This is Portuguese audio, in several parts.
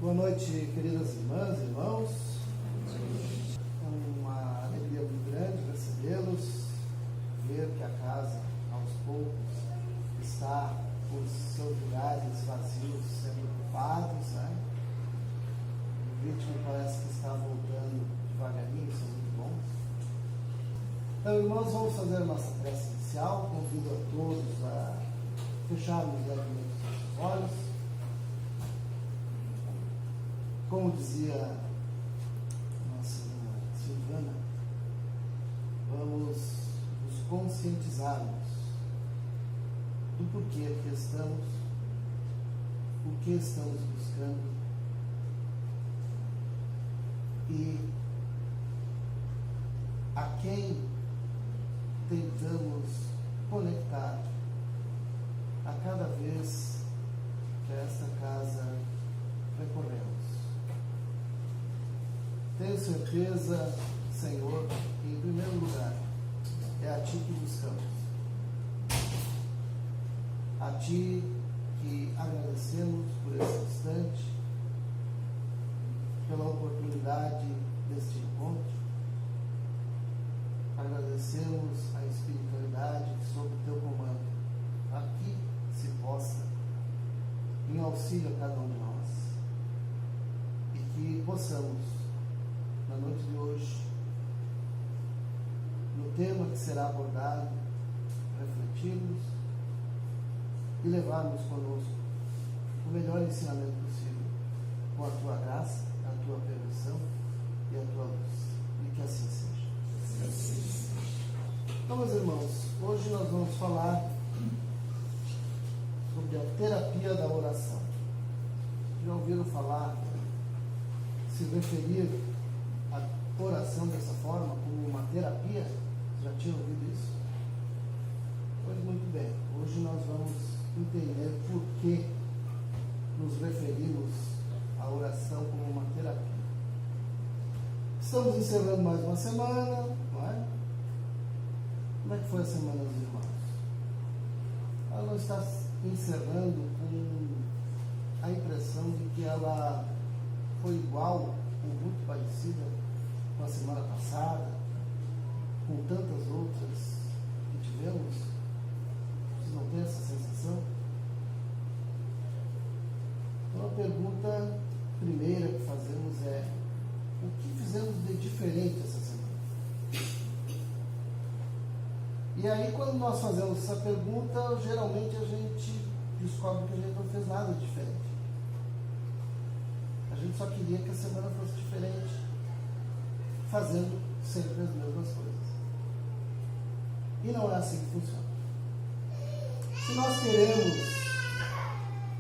Boa noite, queridas irmãs e irmãos. É uma alegria muito grande recebê-los, ver que a casa, aos poucos, está com os seus lugares vazios sendo ocupados, né? O ritmo parece que está voltando devagarinho, isso é muito bom. Então, irmãos, vamos fazer a nossa prece inicial. Convido a todos a fecharmos levemente os nossos olhos. Como dizia nossa irmã Silvana, vamos nos conscientizarmos do porquê aqui estamos, o que estamos buscando e a quem tentamos conectar a cada vez que a esta casa recorremos. Tenho certeza, Senhor, que em primeiro lugar é a Ti que buscamos. A Ti que agradecemos por esse instante, pela oportunidade deste encontro. Agradecemos a espiritualidade que sob o Teu comando aqui se posta em auxílio a cada um de nós. E que possamos, na noite de hoje, no tema que será abordado, refletirmos e levarmos conosco o melhor ensinamento possível, com a Tua graça, a Tua permissão e a Tua luz. E que assim seja. Então, meus irmãos, hoje nós vamos falar sobre a terapia da oração. Já ouviram falar, se referir a oração dessa forma, como uma terapia? Já tinha ouvido isso? Pois muito bem, hoje nós vamos entender por que nos referimos à oração como uma terapia. Estamos encerrando mais uma semana, não é? Como é que foi a semana dos irmãos? Ela não está encerrando com a impressão de que ela foi igual ou muito parecida com a semana passada, com tantas outras que tivemos. Vocês não têm essa sensação? Então a pergunta primeira que fazemos é: o que fizemos de diferente essa semana? E aí, quando nós fazemos essa pergunta, geralmente a gente descobre que a gente não fez nada diferente. A gente só queria que a semana fosse diferente, fazendo sempre as mesmas coisas. E não é assim que funciona. Se nós queremos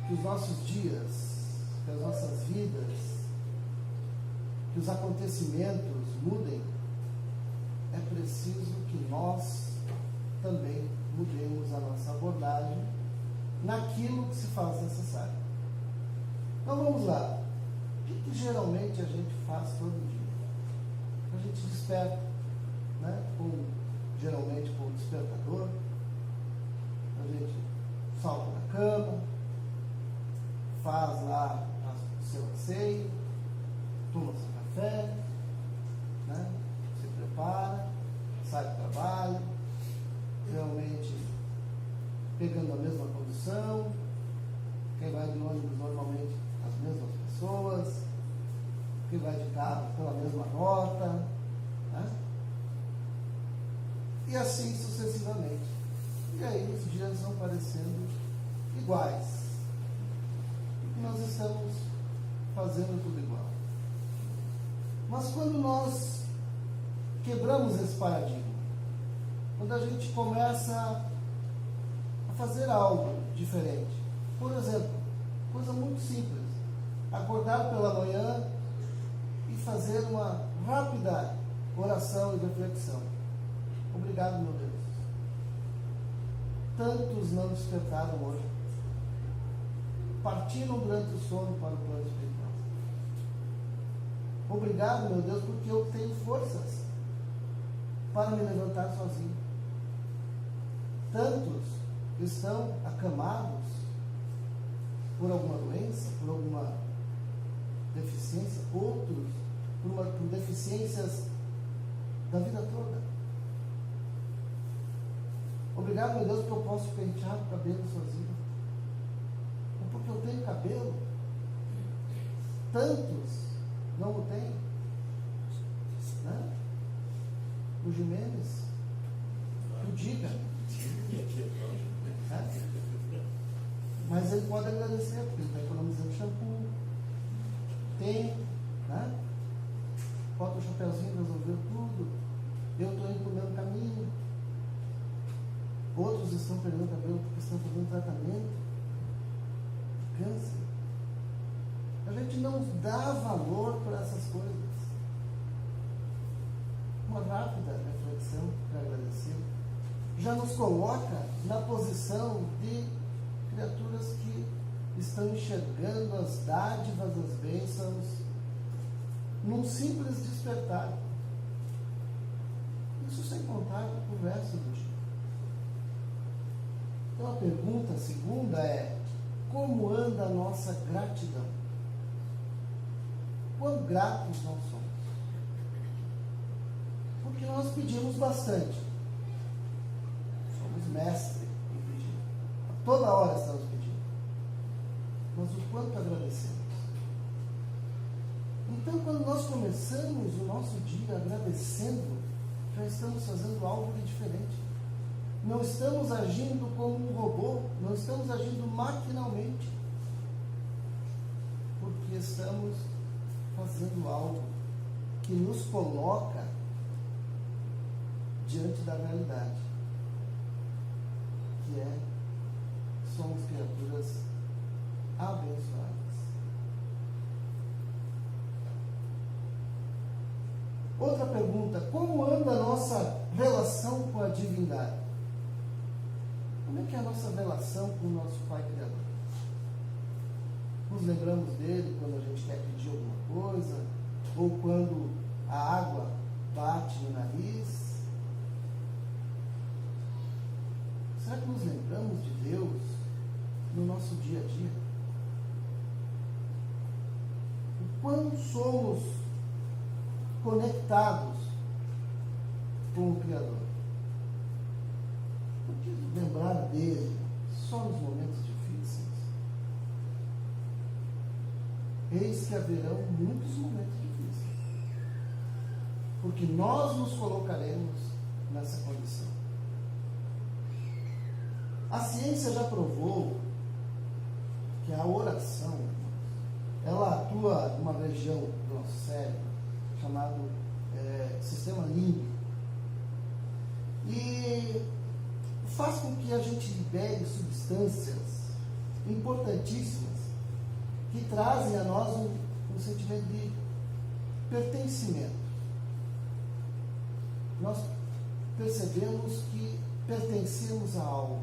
que os nossos dias, que as nossas vidas, que os acontecimentos mudem, é preciso que nós também mudemos a nossa abordagem naquilo que se faz necessário. Então vamos lá. O que geralmente a gente faz todo dia? A gente desperta, né? Geralmente com o despertador, a gente salta da cama, faz lá o seu asseio, toma seu café, né? Se prepara, sai do trabalho, realmente pegando a mesma condução. Quem vai de ônibus normalmente as mesmas pessoas, quem vai de carro pela mesma rota, né? E assim sucessivamente. E aí os dias vão parecendo iguais. E nós estamos fazendo tudo igual. Mas quando nós quebramos esse paradigma, quando a gente começa a fazer algo diferente, por exemplo, coisa muito simples, acordar pela manhã e fazer uma rápida oração e reflexão. Obrigado, meu Deus. Tantos não despertaram hoje. Partiram durante o sono para o plano espiritual. Obrigado, meu Deus, porque eu tenho forças para me levantar sozinho. Tantos estão acamados por alguma doença, por alguma deficiência, outros por deficiências da vida toda. Obrigado, meu Deus, porque eu posso pentear o cabelo sozinho. Ou porque eu tenho cabelo. Tantos não o têm. Né? O Jimenez, que o diga. Mas ele pode agradecer, porque ele está economizando shampoo. Tem, né? Bota o chapéuzinho, resolveu tudo. Eu estou indo para o meu caminho. Outros estão perdendo cabelo porque estão fazendo tratamento de câncer. A gente não dá valor para essas coisas. Uma rápida reflexão para agradecer já nos coloca na posição de criaturas que estão enxergando as dádivas, as bênçãos num simples despertar. Isso sem contar o resto do dia. Então a pergunta segunda é: como anda a nossa gratidão? Quão gratos nós somos? Porque nós pedimos bastante. Somos mestres em pedir. Toda hora estamos pedindo. Mas o quanto agradecemos? Então, quando nós começamos o nosso dia agradecendo, já estamos fazendo algo de diferente. Não estamos agindo como um robô, não estamos agindo maquinalmente, porque estamos fazendo algo que nos coloca diante da realidade, que é: somos criaturas abençoadas. Outra pergunta: como anda a nossa relação com a divindade? Como é que é a nossa relação com o nosso Pai Criador? Nos lembramos dele quando a gente quer pedir alguma coisa, ou quando a água bate no nariz? Será que nos lembramos de Deus no nosso dia a dia? O quanto somos conectados com o Criador? Por que lembrar dele só nos momentos difíceis? Eis que haverão muitos momentos difíceis, porque nós nos colocaremos nessa condição. A ciência já provou que a oração, ela atua numa região do nosso cérebro chamado sistema límbico, e faz com que a gente libere substâncias importantíssimas que trazem a nós um sentimento de pertencimento. Nós percebemos que pertencemos a algo,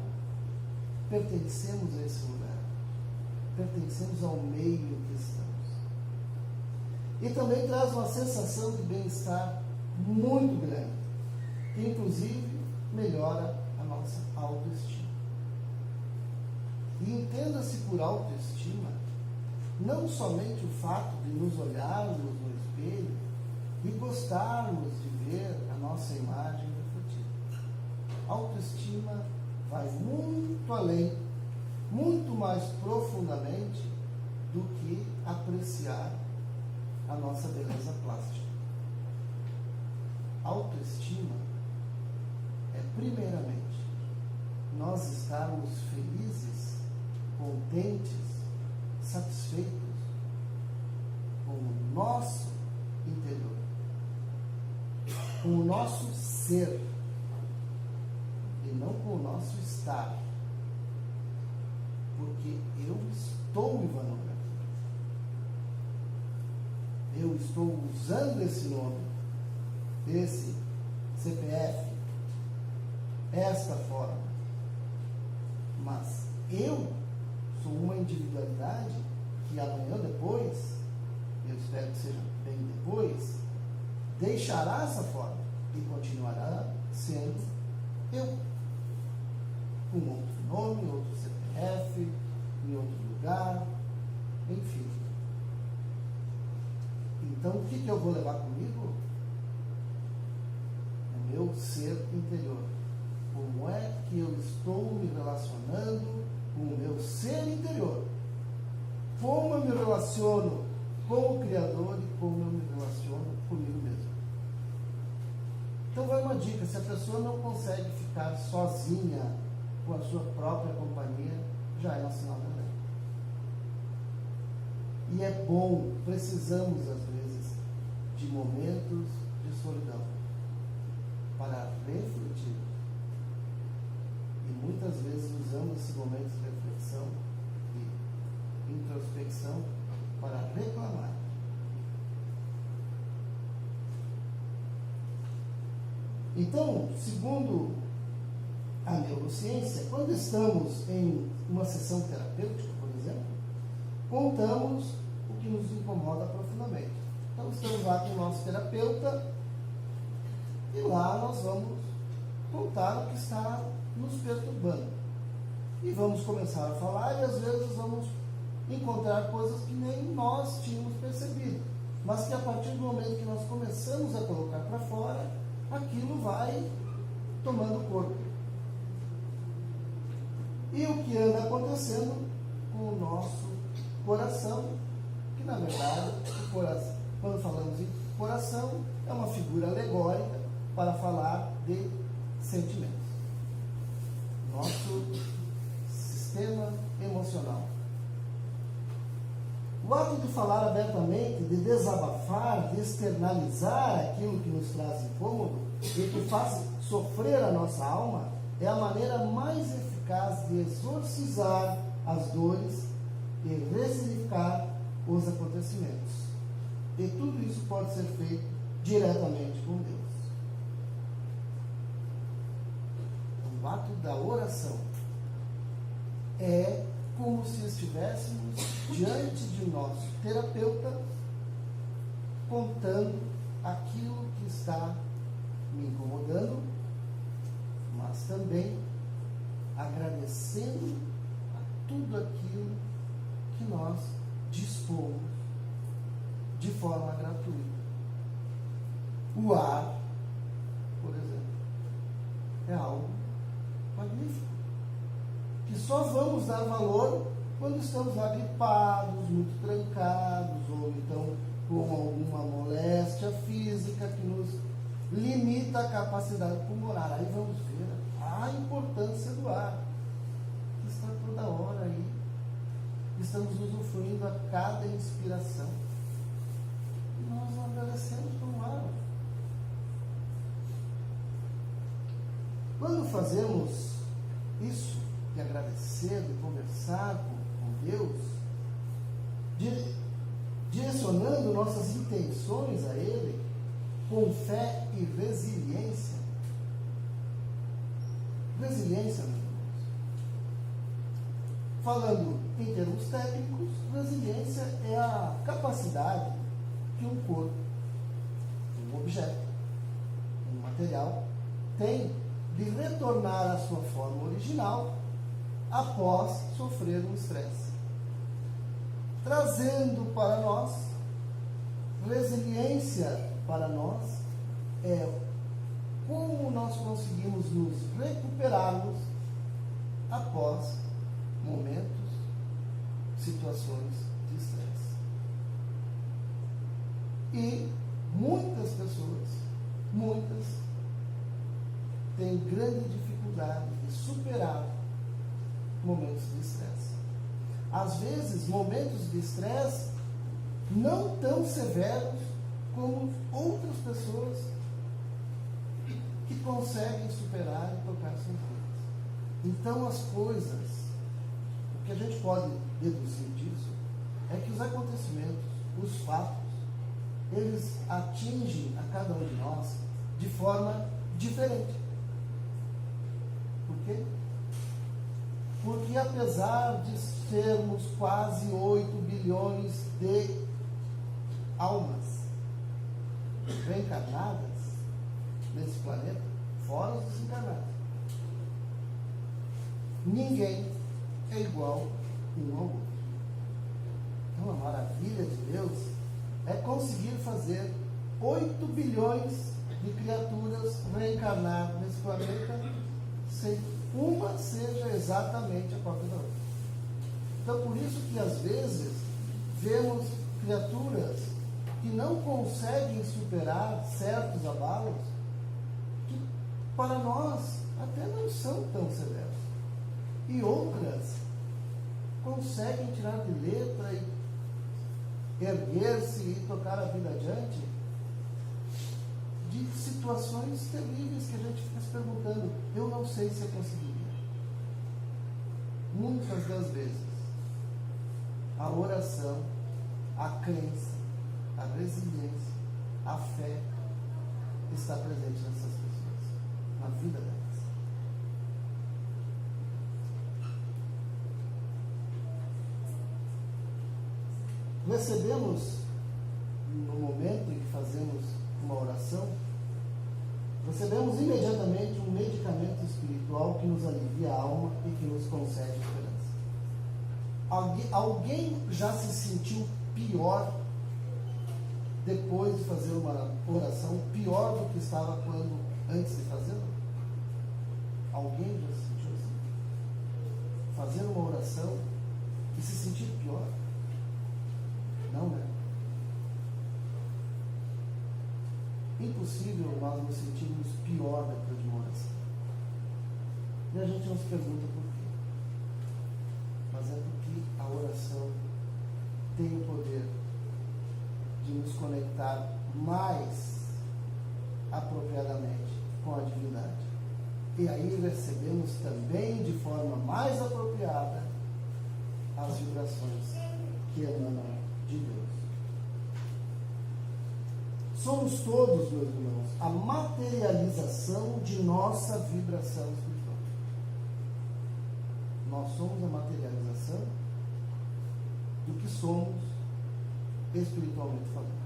pertencemos a esse lugar, pertencemos ao meio que estamos. E também traz uma sensação de bem-estar muito grande, que inclusive melhora a nossa autoestima. E entenda-se por autoestima não somente o fato de nos olharmos no espelho e gostarmos de ver a nossa imagem refletida. Autoestima vai muito além, muito mais profundamente do que apreciar a nossa beleza plástica. Autoestima é, primeiramente, nós estarmos felizes, contentes, satisfeitos com o nosso interior, com o nosso ser, e não com o nosso estar, porque eu estou me vanagloriando. Eu estou usando esse nome, esse CPF, esta forma, mas eu sou uma individualidade que amanhã ou depois, eu espero que seja bem depois, deixará essa forma e continuará sendo eu, com outro nome, outro CPF, em outro lugar, enfim. Então, o que eu vou levar comigo? O meu ser interior. Como é que eu estou me relacionando com o meu ser interior? Como eu me relaciono com o Criador e como eu me relaciono comigo mesmo? Então vai uma dica: se a pessoa não consegue ficar sozinha com a sua própria companhia, já é um sinal de alerta. E é bom, precisamos às vezes de momentos de solidão para refletir. E muitas vezes usamos esse momento de reflexão e introspecção para reclamar. Então, segundo a neurociência, quando estamos em uma sessão terapêutica, por exemplo, contamos o que nos incomoda profundamente. Então, estamos lá com o nosso terapeuta e lá nós vamos contar o que está nos perturbando. E vamos começar a falar e às vezes vamos encontrar coisas que nem nós tínhamos percebido, mas que a partir do momento que nós começamos a colocar para fora, aquilo vai tomando corpo. E o que anda acontecendo com o nosso coração, que na verdade, o coração, quando falamos em coração, é uma figura alegórica para falar de sentimentos. Nosso sistema emocional. O ato de falar abertamente, de desabafar, de externalizar aquilo que nos traz incômodo e que faz sofrer a nossa alma, é a maneira mais eficaz de exorcizar as dores e ressignificar os acontecimentos. E tudo isso pode ser feito diretamente com Deus. O ato da oração é como se estivéssemos diante de nosso terapeuta, contando aquilo que está me incomodando, mas também agradecendo a tudo aquilo que nós dispomos de forma gratuita. O ar, por exemplo, é algo magnífico, que só vamos dar valor quando estamos lá gripados, muito trancados, ou então com alguma moléstia física que nos limita a capacidade pulmonar. Aí vamos ver a importância do ar, que está toda hora aí. Estamos usufruindo a cada inspiração. E nós não agradecemos pelo ar. Quando fazemos isso, de agradecer, de conversar com Deus, direcionando nossas intenções a Ele, com fé e resiliência. Resiliência, meus irmãos. Falando em termos técnicos, resiliência é a capacidade que um corpo, um objeto, um material, tem de retornar à sua forma original após sofrer um estresse. Trazendo para nós, resiliência para nós é como nós conseguimos nos recuperarmos após momentos, situações de estresse. E muitas pessoas, têm grande dificuldade de superar momentos de estresse. Às vezes, momentos de estresse não tão severos como outras pessoas que conseguem superar e tocar suas vidas. Então, as coisas, o que a gente pode deduzir disso é que os acontecimentos, os fatos, eles atingem a cada um de nós de forma diferente. Por quê? Porque apesar de sermos quase 8 bilhões de almas reencarnadas nesse planeta, fora os desencarnados, ninguém é igual um ao outro. Então a maravilha de Deus é conseguir fazer 8 bilhões de criaturas reencarnar nesse planeta sem uma seja exatamente a cópia da outra. Então, por isso que às vezes vemos criaturas que não conseguem superar certos abalos que para nós até não são tão severos. E outras conseguem tirar de letra e erguer-se e tocar a vida adiante de situações terríveis que a gente fica se perguntando, eu não sei se eu conseguiria. Muitas das vezes, a oração, a crença, a resiliência, a fé está presente nessas pessoas, na vida delas. Recebemos, no momento em que fazemos uma oração, recebemos imediatamente um medicamento espiritual que nos alivia a alma e que nos concede esperança. Alguém já se sentiu pior depois de fazer uma oração, pior do que estava antes de fazê-la? Alguém já se sentiu assim? Fazer uma oração e se sentir pior? Não, né? Impossível nós nos sentirmos pior depois de uma oração. E a gente não se pergunta por quê. Mas é porque a oração tem o poder de nos conectar mais apropriadamente com a divindade. E aí recebemos também de forma mais apropriada as vibrações que emanam de Deus. Somos todos, meus irmãos, a materialização de nossa vibração espiritual. Nós somos a materialização do que somos espiritualmente falando.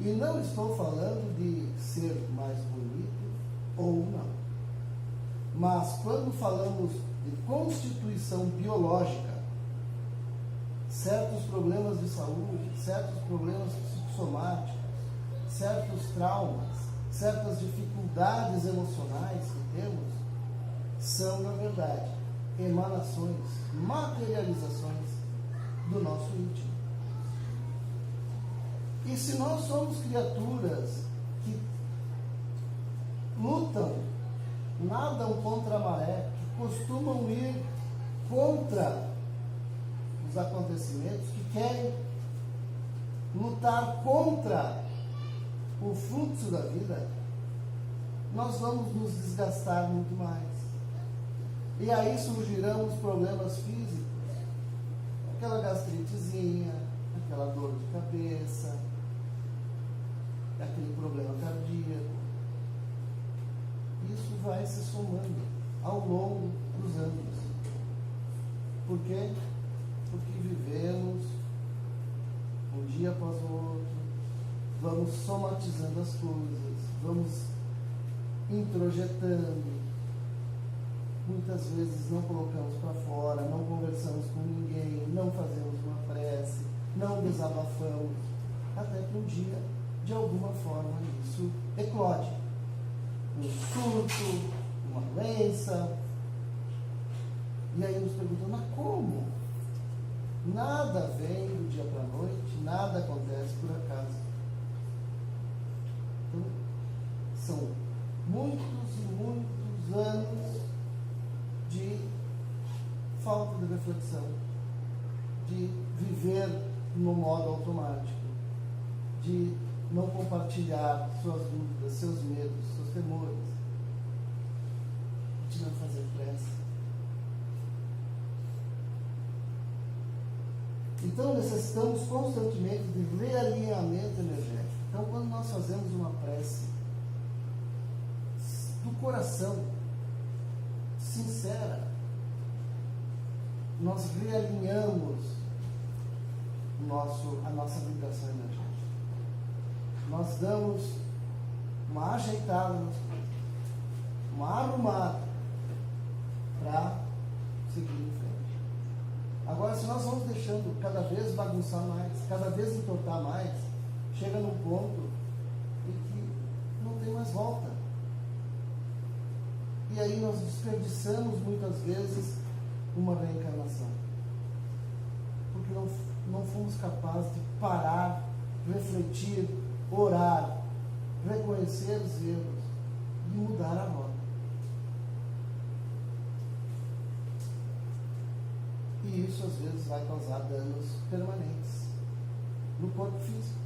E não estou falando de ser mais bonito ou não. Mas quando falamos de constituição biológica, certos problemas de saúde, certos problemas psicossomáticos, certos traumas, certas dificuldades emocionais que temos, são, na verdade, emanações, materializações do nosso íntimo. E se nós somos criaturas que lutam, nadam contra a maré, que costumam ir contra os acontecimentos, que querem lutar contra o fluxo da vida, nós vamos nos desgastar muito mais. E aí surgirão os problemas físicos, aquela gastritezinha, aquela dor de cabeça, aquele problema cardíaco. Isso vai se somando ao longo dos anos. Por quê? Porque vivemos um dia após o outro, vamos somatizando as coisas, vamos introjetando, muitas vezes não colocamos para fora, não conversamos com ninguém, não fazemos uma prece, não desabafamos, até que um dia, de alguma forma, isso eclode. Um surto, uma doença. E aí nos perguntam, mas como? Nada vem do dia para a noite, nada acontece por acaso. Então, são muitos e muitos anos de falta de reflexão, de viver no modo automático, de não compartilhar suas dúvidas, seus medos, seus temores, de não fazer prece. Então necessitamos constantemente de realinhamento energético. Então, quando nós fazemos uma prece do coração, sincera, nós realinhamos a nossa vibração energética. Nós damos uma ajeitada nas coisas, uma arrumada para seguir em frente. Agora, se nós vamos deixando cada vez bagunçar mais, cada vez entortar mais, chega num ponto em que não tem mais volta. E aí nós desperdiçamos muitas vezes uma reencarnação. Porque não fomos capazes de parar, refletir, orar, reconhecer os erros e mudar a rota. E isso às vezes vai causar danos permanentes no corpo físico.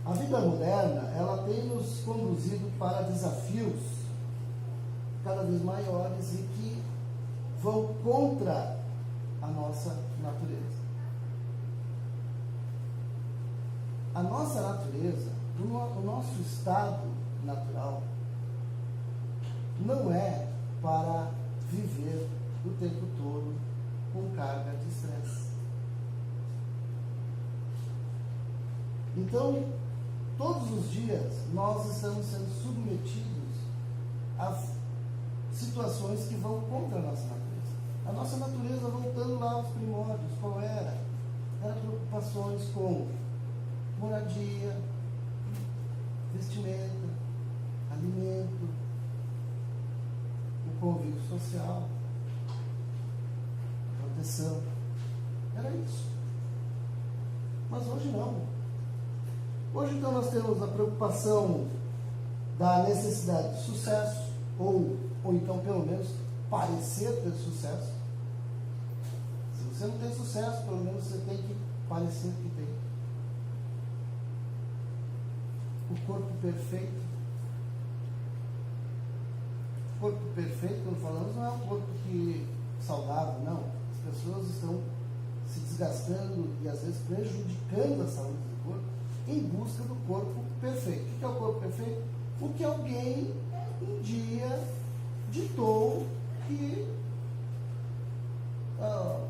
A vida moderna, ela tem nos conduzido para desafios cada vez maiores e que vão contra a nossa natureza. A nossa natureza, o nosso estado natural, não é para viver o tempo todo com carga de estresse. Então, todos os dias, nós estamos sendo submetidos a situações que vão contra a nossa natureza. A nossa natureza, voltando lá aos primórdios, qual era? Era preocupações com moradia, vestimenta, alimento, o convívio social, a proteção. Era isso. Mas hoje não. Hoje, então, nós temos a preocupação da necessidade de sucesso, ou então, pelo menos, parecer ter sucesso. Se você não tem sucesso, pelo menos você tem que parecer que tem. O corpo perfeito. O corpo perfeito, quando falamos, não é um corpo saudável, não. As pessoas estão se desgastando e, às vezes, prejudicando a saúde do corpo em busca do corpo perfeito. O que é o corpo perfeito? O que alguém um dia ditou que a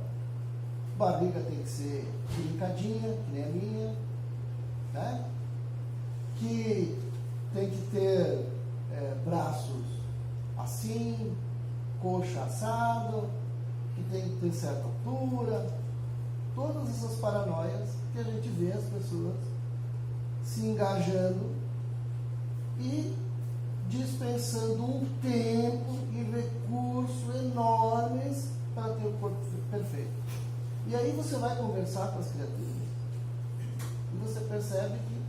barriga tem que ser brincadinha, que nem a minha, né? Que tem que ter braços assim, coxa assado, que tem que ter certa altura, todas essas paranoias que a gente vê as pessoas se engajando e dispensando um tempo e recursos enormes para ter o corpo perfeito. E aí você vai conversar com as criaturas e você percebe que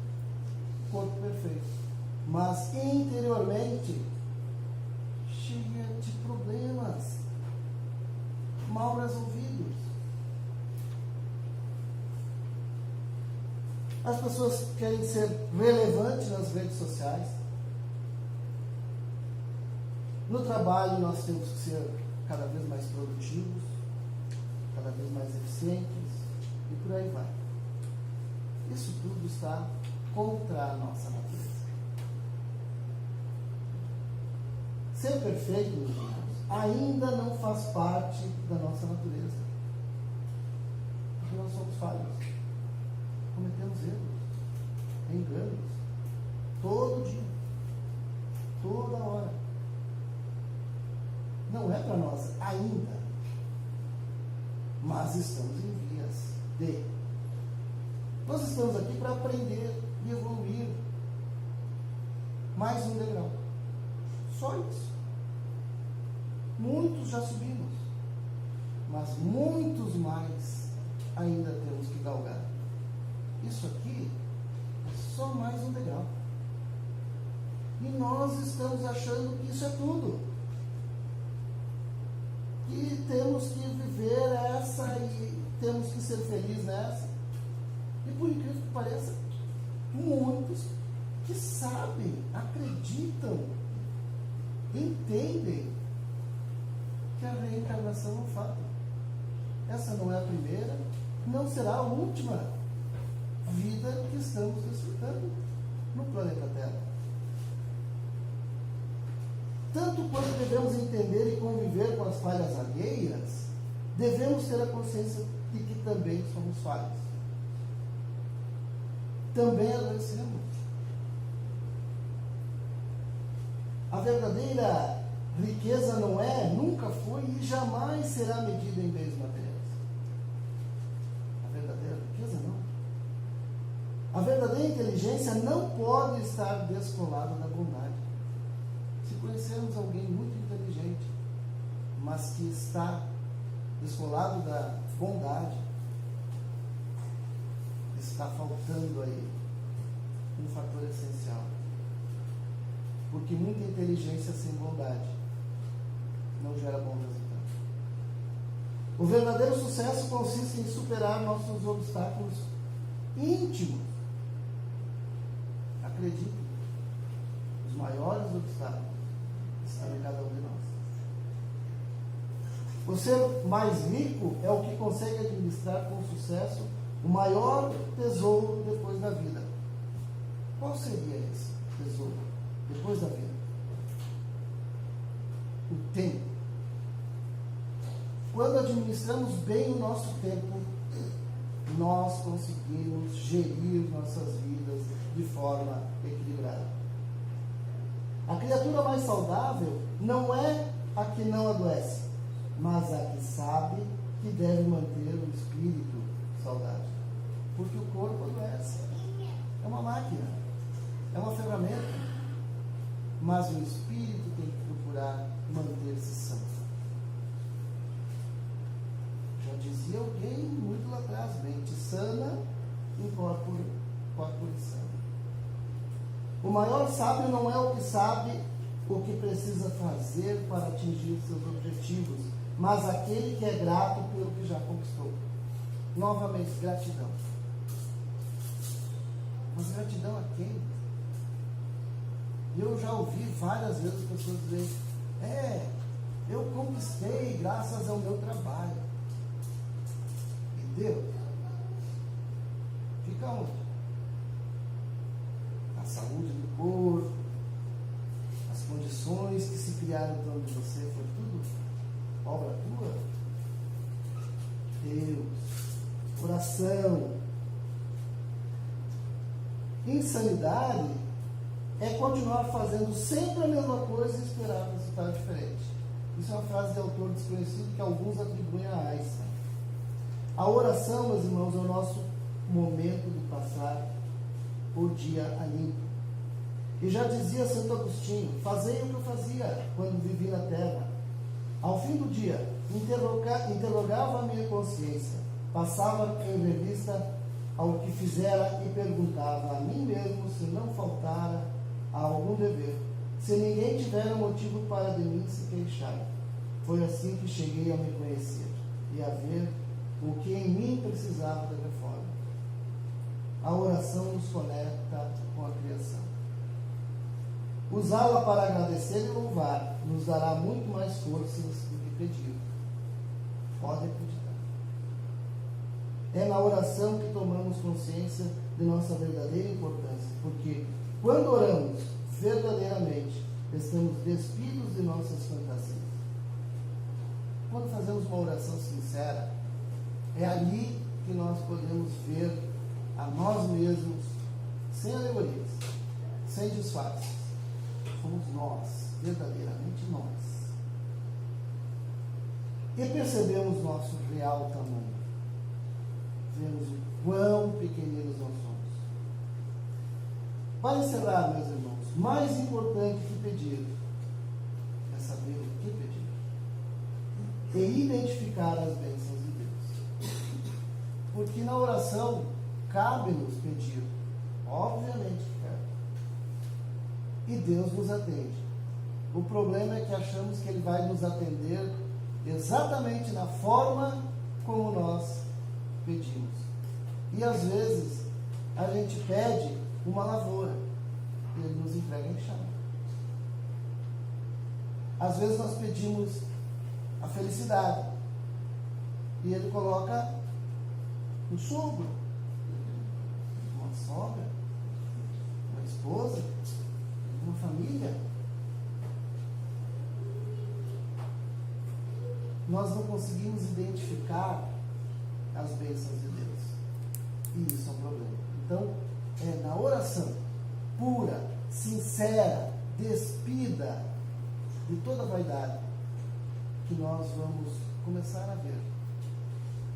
corpo perfeito, mas interiormente cheia de problemas mal resolvidos. As pessoas querem ser relevantes nas redes sociais. No trabalho nós temos que ser cada vez mais produtivos, cada vez mais eficientes e por aí vai. Isso tudo está contra a nossa natureza. Ser perfeito, meus irmãos, ainda não faz parte da nossa natureza. Porque nós somos falhos. Cometemos erros, enganos, todo dia, toda hora. Não é para nós ainda, mas estamos em vias de. Nós estamos aqui para aprender e evoluir mais um degrau. Só isso. Muitos já subimos, mas muitos mais ainda temos que galgar. Isso aqui é só mais um degrau. E nós estamos achando que isso é tudo. Que temos que viver essa e temos que ser felizes nessa. E por incrível que pareça, muitos que sabem, acreditam, entendem que a reencarnação é um fato. Essa não é a primeira, não será a última vida que estamos desfrutando no planeta Terra. Tanto quanto devemos entender e conviver com as falhas alheias, devemos ter a consciência de que também somos falhos. Também adoecemos. A verdadeira Riqueza não é, nunca foi e jamais será medida em bens materiais. A verdadeira riqueza não. A verdadeira inteligência não pode estar descolada da bondade. Se conhecermos alguém muito inteligente, mas que está descolado da bondade, está faltando aí um fator essencial. Porque muita inteligência sem bondade não gera bom resultado. O verdadeiro sucesso consiste em superar nossos obstáculos íntimos. Acredite, os maiores obstáculos estão em cada um de nós. O ser mais rico é o que consegue administrar com sucesso o maior tesouro depois da vida. Qual seria esse tesouro depois da vida? O tempo. Quando administramos bem o nosso tempo, nós conseguimos gerir nossas vidas de forma equilibrada. A criatura mais saudável não é a que não adoece, mas a que sabe que deve manter o espírito saudável. Porque o corpo adoece. É uma máquina, é uma ferramenta. Mas o espírito tem que procurar manter-se são. Já dizia alguém muito lá atrás, mente sana, incorpore sano. O maior sábio não é o que sabe o que precisa fazer para atingir seus objetivos, mas aquele que é grato pelo que já conquistou. Novamente, gratidão. Mas gratidão a quem? Eu já ouvi várias vezes pessoas dizerem: eu conquistei graças ao meu trabalho. E Deus? Fica onde? A saúde do corpo, as condições que se criaram em torno de você, foi tudo obra tua? Deus, oração. Insanidade é continuar fazendo sempre a mesma coisa e esperar um resultado diferente. Isso é uma frase de autor desconhecido que alguns atribuem a Einstein. A oração, meus irmãos, é o nosso momento de passar o dia a limpo. E já dizia Santo Agostinho: fazei o que eu fazia quando vivi na terra. Ao fim do dia, interrogava a minha consciência, passava em revista ao que fizera e perguntava a mim mesmo se não faltara a algum dever, se ninguém tivera motivo para de mim se queixar. Foi assim que cheguei a me conhecer e a ver o que em mim precisava de reforma. A oração nos conecta com a criação. Usá-la para agradecer e louvar nos dará muito mais forças do que pedir. Pode acreditar. É na oração que tomamos consciência de nossa verdadeira importância, porque quando oramos verdadeiramente, estamos despidos de nossas fantasias. Quando fazemos uma oração sincera, é ali que nós podemos ver a nós mesmos, sem alegorias, sem disfarces. Somos nós, verdadeiramente nós. E percebemos nosso real tamanho. Vemos o quão pequeninos nós somos. Para encerrar, meus irmãos, mais importante que pedir é saber o que pedir e identificar as bênçãos de Deus. Porque na oração cabe-nos pedir, obviamente que cabe, e Deus nos atende. O problema é que achamos que Ele vai nos atender exatamente na forma como nós pedimos. E às vezes a gente pede uma lavoura e Ele nos entrega em chama. Às vezes nós pedimos a felicidade e Ele coloca um sogro, uma sogra, uma esposa, uma família. Nós não conseguimos identificar as bênçãos de Deus. E isso é um problema. Então, é na oração pura, sincera, despida, de toda vaidade, que nós vamos começar a ver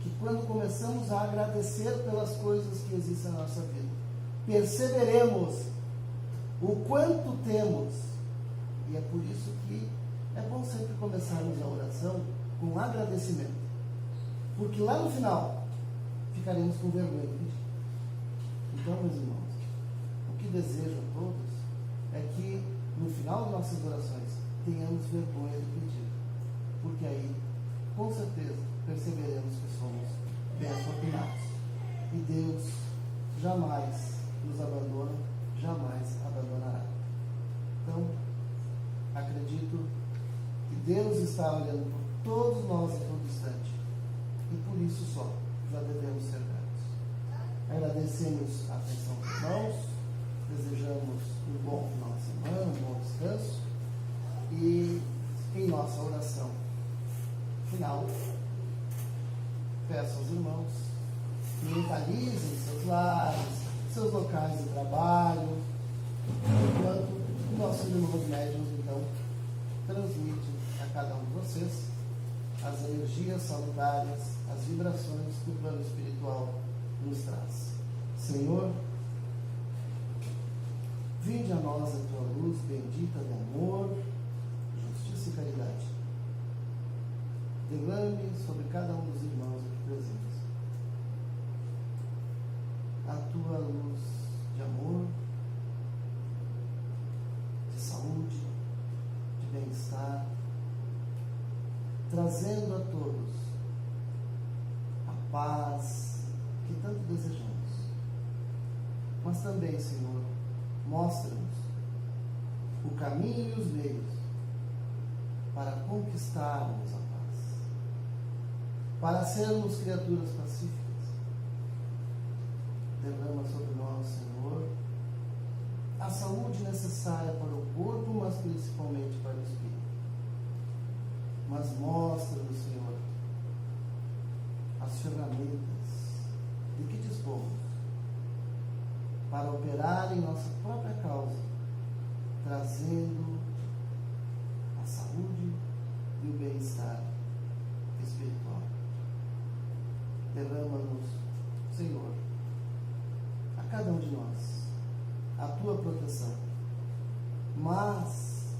que quando começamos a agradecer pelas coisas que existem na nossa vida, perceberemos o quanto temos. E é por isso que é bom sempre começarmos a oração com agradecimento, porque lá no final ficaremos com vergonha de pedir. Então, meus irmãos, o que desejo a todos é que no final de nossas orações tenhamos vergonha de pedir, porque aí, com certeza, perceberemos que somos bem afortunados. E Deus jamais nos abandona, jamais abandonará. Então, acredito que Deus está olhando por todos nós em todo instante. E por isso só já devemos ser gratos. Agradecemos a atenção dos irmãos, desejamos um bom final de semana, um bom descanso. E em nossa oração final, peço aos irmãos que mentalizem seus lares, seus locais de trabalho, enquanto nossos irmãos médiuns, então, transmitem a cada um de vocês as energias salutares, as vibrações que o plano espiritual nos traz. Senhor, vinde a nós a tua luz bendita de amor, justiça e caridade. Derrame sobre cada um dos irmãos aqui presentes a tua luz de amor, de saúde, de bem-estar, trazendo a todos a paz que tanto desejamos. Mas também, Senhor, mostra-nos o caminho e os meios para conquistarmos a paz, para sermos criaturas pacíficas. Derrama sobre nós, Senhor, a saúde necessária para o corpo, mas principalmente para o espírito. Mas mostra-nos, Senhor, as ferramentas de que dispomos para operar em nossa própria causa, trazendo a saúde e o bem-estar espiritual. Derrama-nos, Senhor, a cada um de nós, a tua proteção, mas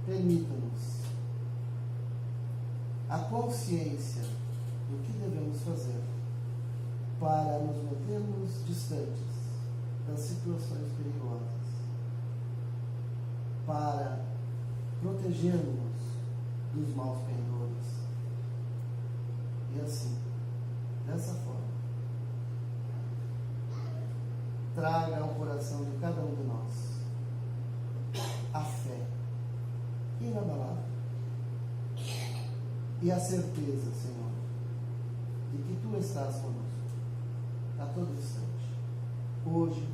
permita-nos a consciência do que devemos fazer para nos mantermos distantes das situações perigosas, para protegermos dos maus pendores. E assim, dessa forma, traga ao coração de cada um de nós a fé inabalável e a certeza, Senhor, de que tu estás conosco a todo instante, hoje